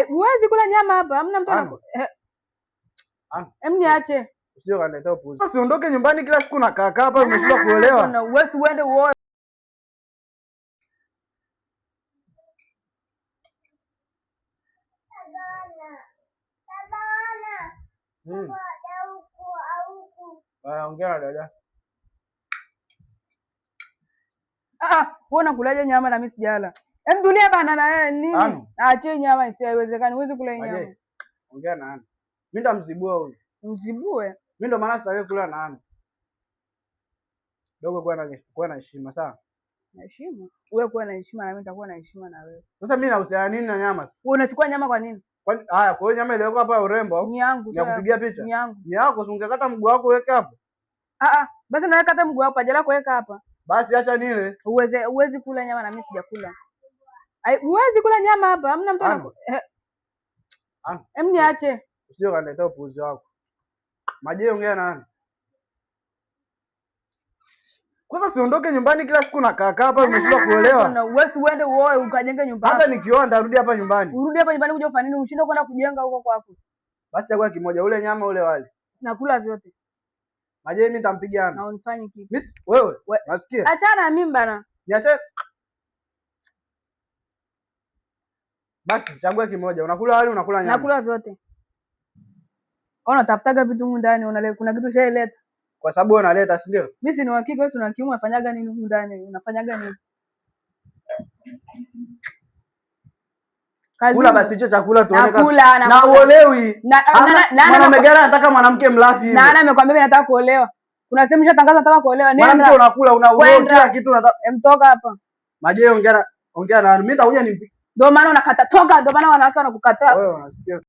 Huwezi kula nyama hapa. Hamna mtu niache. Sio kanileta upuzi. Sasa uondoke nyumbani kila siku nakaa hapa umeshindwa kuelewa. Na wewe uende uoe. Ongea dada. Wewe unakulaje nyama na mimi sijala? Hem, dunia bana na wewe nini? Ache nyama isiwezekani. Huwezi kula nyama. Ongea na Ana. Mimi ndamzibua huyu. Mzibue? Mimi ndo maana sitaki kula na Ana. Dogo kuwa na heshima sawa? Na heshima? Wewe kuwa na heshima na mimi nitakuwa na heshima na wewe. Sasa mimi nahusiana nini na nyama sasa? Wewe unachukua nyama kwa nini? Kwani haya kwa hiyo nyama ile hapa ya urembo au? Ni yangu. Ya kupigia picha? Ni yangu. Ni yako, ungekata mguu wako weke hapo. Basi naweka hata mguu wako, pajala kuweka hapa. Basi acha nile. Uwezi kula nyama na mimi sijakula. Huwezi kula nyama hapa. Hamna mtu Hem, niache. Sio kanileta upuzi wako. Maje ongea na Ana. Kwanza siondoke nyumbani kila siku nakaa hapa umeshindwa kuelewa. Na wewe uende uoe ukajenge nyumba. Hata nikioa ndarudi hapa nyumbani. Urudi hapa nyumbani kuja kufanya nini? Ushinde kwenda kujenga huko kwako. Basi chagua kimoja, ule nyama ule wali. Nakula vyote. Maje mimi nitampiga Ana. Na unifanye kitu. Mimi wewe, nasikia. Achana na mimi bana. Niache. Basi chagua kimoja, unakula wali unakula nyama. Nakula vyote. Unatafutaga vitu humu ndani, kuna kitu shaileta. Kwa sababu unaleta, si ndio? Mimi si ni hakika wewe una kiume unafanyaga nini humu ndani? Unafanyaga nini? Kula basi hicho chakula tuone kama. Na uolewi. Mwanaume gani anataka mwanamke mlafi hivi? Nani amekwambia mimi nataka kuolewa? Kuna sehemu nishatangaza nataka kuolewa. Nenda. Mwanamke unakula unaoa kitu unataka. Mtoka hapa. Maje ongea na mimi nitakuja nimpi. Ndio maana unakata toka, ndio maana wanawake wanakukataa. Wewe unasikia?